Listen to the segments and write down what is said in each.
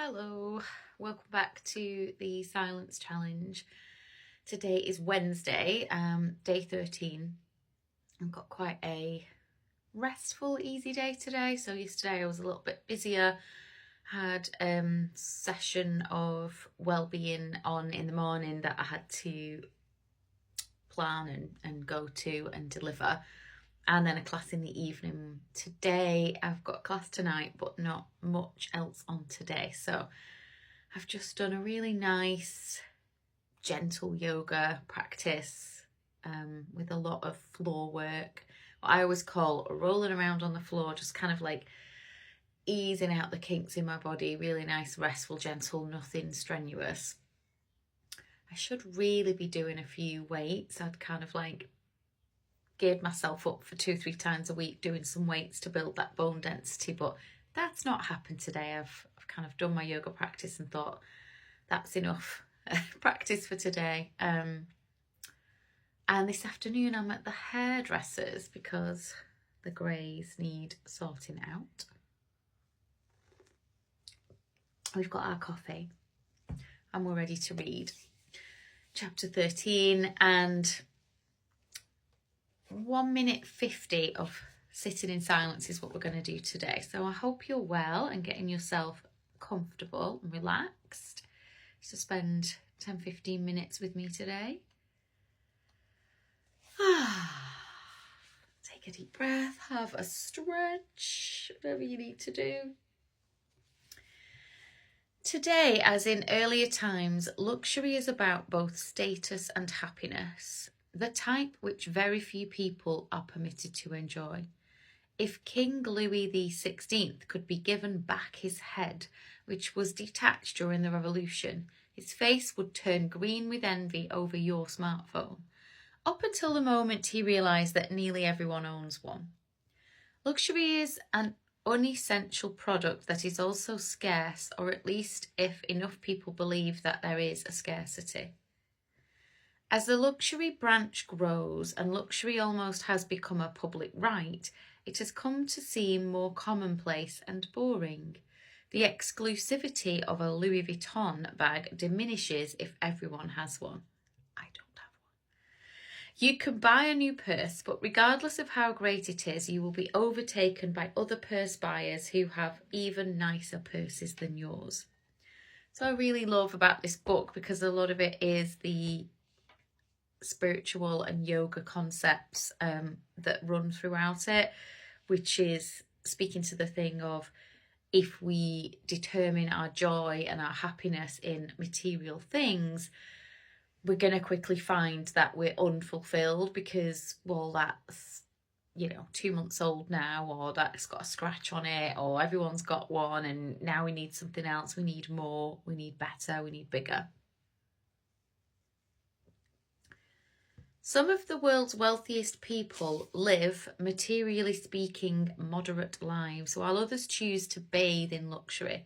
Hello, welcome back to the silence challenge. Today is Wednesday, day 13. I've got quite a restful, easy day today. So yesterday I was a little bit busier, had a session of well-being on in the morning that I had to plan and go to and deliver, and then a class in the evening. Today I've got class tonight, but not much else on today. So I've just done a really nice gentle yoga practice with a lot of floor work. What I always call rolling around on the floor, just kind of like easing out the kinks in my body. Really nice, restful, gentle, nothing strenuous. I should really be doing a few weights. I'd kind of like geared myself up for 2-3 times a week doing some weights to build that bone density, but that's not happened today. I've kind of done my yoga practice and thought that's enough practice for today. And this afternoon I'm at the hairdressers because the greys need sorting out. We've got our coffee and we're ready to read chapter 13, and 1 minute 50 of sitting in silence is what we're going to do today. So I hope you're well and getting yourself comfortable and relaxed to spend 10-15 minutes with me today. Take a deep breath, have a stretch, whatever you need to do. Today, as in earlier times, luxury is about both status and happiness, the type which very few people are permitted to enjoy. If King Louis XVI could be given back his head, which was detached during the Revolution, his face would turn green with envy over your smartphone, up until the moment he realised that nearly everyone owns one. Luxury is an unessential product that is also scarce, or at least if enough people believe that there is a scarcity. As the luxury branch grows and luxury almost has become a public right, it has come to seem more commonplace and boring. The exclusivity of a Louis Vuitton bag diminishes if everyone has one. I don't have one. You can buy a new purse, but regardless of how great it is, you will be overtaken by other purse buyers who have even nicer purses than yours. So I really love about this book because a lot of it is the spiritual and yoga concepts that run throughout it, which is speaking to the thing of if we determine our joy and our happiness in material things, we're going to quickly find that we're unfulfilled because, well, that's 2 months old now, or that's got a scratch on it, or everyone's got one and now we need something else, we need more, we need better, we need bigger. Some of the world's wealthiest people live, materially speaking, moderate lives, while others choose to bathe in luxury.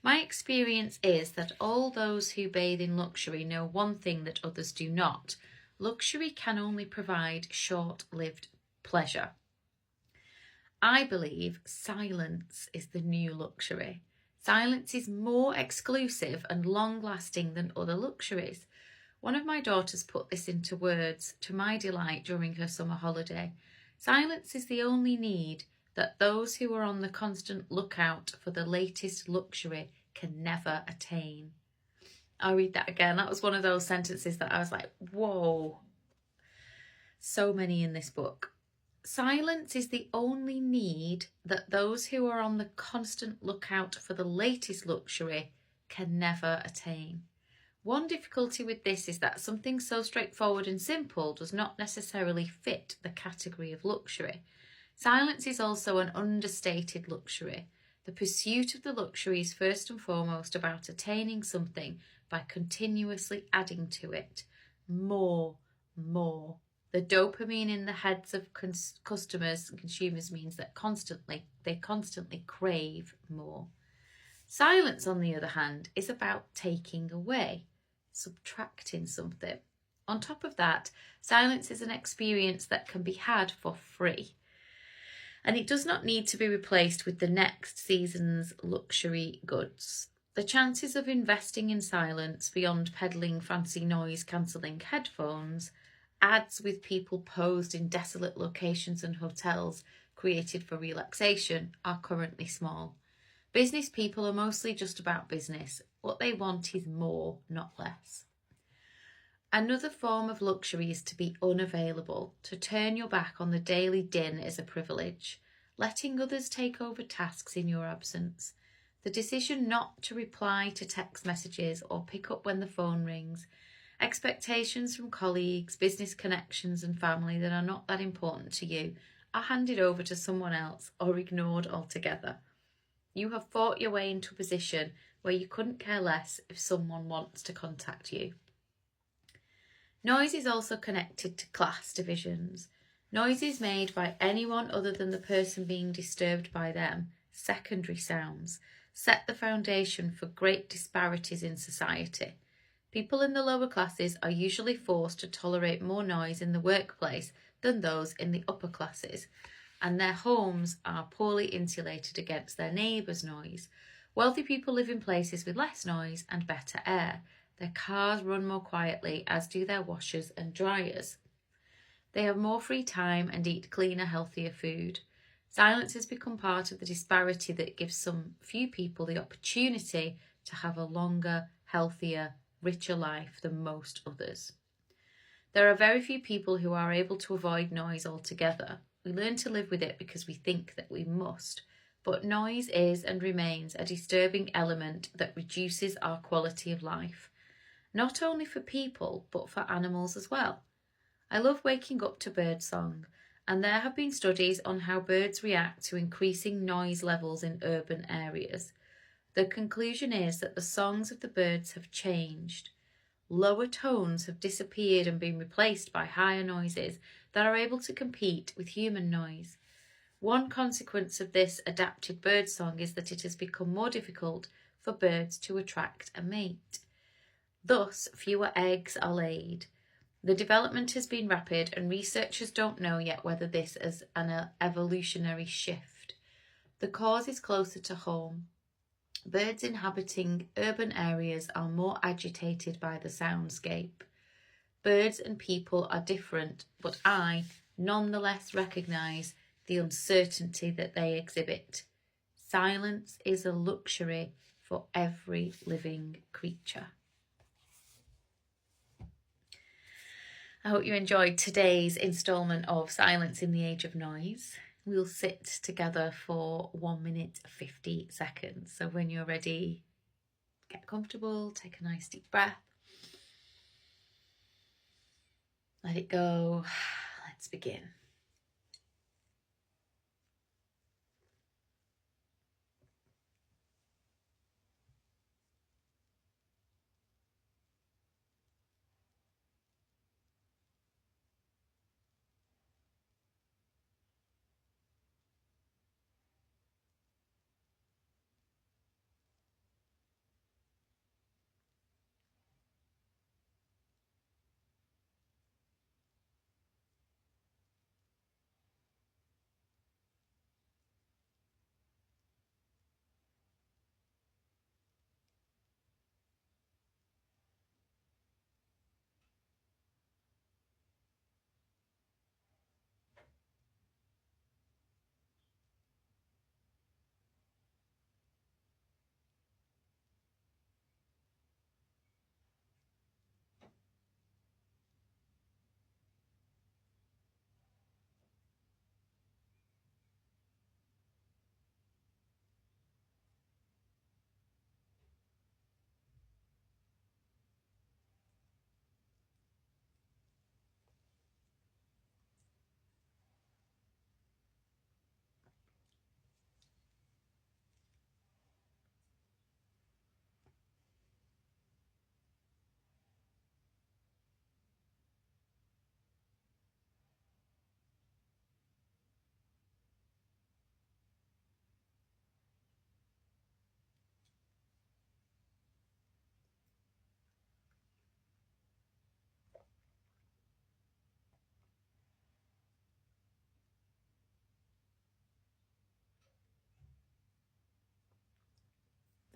My experience is that all those who bathe in luxury know one thing that others do not. Luxury can only provide short-lived pleasure. I believe silence is the new luxury. Silence is more exclusive and long-lasting than other luxuries. One of my daughters put this into words to my delight during her summer holiday. Silence is the only need that those who are on the constant lookout for the latest luxury can never attain. I'll read that again. That was one of those sentences that I was like, whoa. So many in this book. Silence is the only need that those who are on the constant lookout for the latest luxury can never attain. One difficulty with this is that something so straightforward and simple does not necessarily fit the category of luxury. Silence is also an understated luxury. The pursuit of the luxury is first and foremost about attaining something by continuously adding to it. More. The dopamine in the heads of customers and consumers means that they constantly crave more. Silence, on the other hand, is about taking away, subtracting something. On top of that, silence is an experience that can be had for free, and it does not need to be replaced with the next season's luxury goods. The chances of investing in silence beyond peddling fancy noise cancelling headphones, ads with people posed in desolate locations and hotels created for relaxation, are currently small. Business people are mostly just about business. What they want is more, not less. Another form of luxury is to be unavailable, to turn your back on the daily din is a privilege, letting others take over tasks in your absence. The decision not to reply to text messages or pick up when the phone rings, expectations from colleagues, business connections, and family that are not that important to you are handed over to someone else or ignored altogether. You have fought your way into a position where you couldn't care less if someone wants to contact you. Noise is also connected to class divisions. Noises made by anyone other than the person being disturbed by them, secondary sounds, set the foundation for great disparities in society. People in the lower classes are usually forced to tolerate more noise in the workplace than those in the upper classes, and their homes are poorly insulated against their neighbours' noise. Wealthy people live in places with less noise and better air. Their cars run more quietly, as do their washers and dryers. They have more free time and eat cleaner, healthier food. Silence has become part of the disparity that gives some few people the opportunity to have a longer, healthier, richer life than most others. There are very few people who are able to avoid noise altogether. We learn to live with it because we think that we must. But noise is and remains a disturbing element that reduces our quality of life, not only for people, but for animals as well. I love waking up to birdsong, and there have been studies on how birds react to increasing noise levels in urban areas. The conclusion is that the songs of the birds have changed. Lower tones have disappeared and been replaced by higher noises that are able to compete with human noise. One consequence of this adapted birdsong is that it has become more difficult for birds to attract a mate. Thus, fewer eggs are laid. The development has been rapid, and researchers don't know yet whether this is an evolutionary shift. The cause is closer to home. Birds inhabiting urban areas are more agitated by the soundscape. Birds and people are different, but I nonetheless recognise the uncertainty that they exhibit. Silence is a luxury for every living creature. I hope you enjoyed today's instalment of Silence in the Age of Noise. We'll sit together for 1 minute 50 seconds. So when you're ready, get comfortable, take a nice deep breath. Let it go. Let's begin.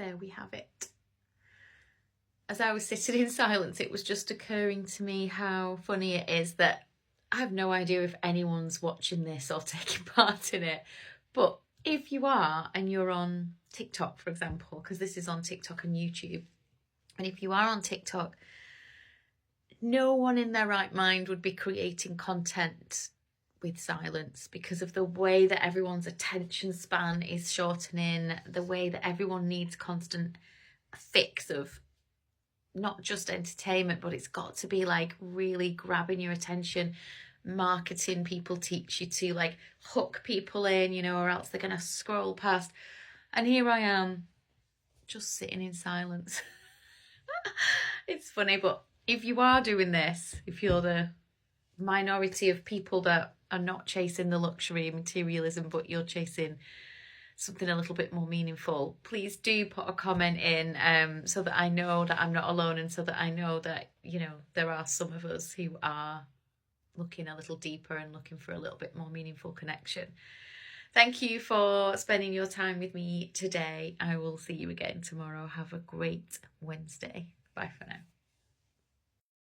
There we have it. as I was sitting in silence, it was just occurring to me how funny it is that I have no idea if anyone's watching this or taking part in it. But if you are, and you're on TikTok, for example, because this is on TikTok and YouTube, and if you are on TikTok, no one in their right mind would be creating content with silence, because of the way that everyone's attention span is shortening, the way that everyone needs constant fix of not just entertainment, but it's got to be like really grabbing your attention. Marketing people teach you to like hook people in, you know, or else they're gonna scroll past. And here I am just sitting in silence. It's funny, but if you are doing this, if you're the minority of people that are not chasing the luxury and materialism, but you're chasing something a little bit more meaningful, please do put a comment in, so that I know that I'm not alone, and so that I know that, you know, there are some of us who are looking a little deeper and looking for a little bit more meaningful connection. Thank you for spending your time with me today. I will see you again tomorrow. Have a great Wednesday. Bye for now.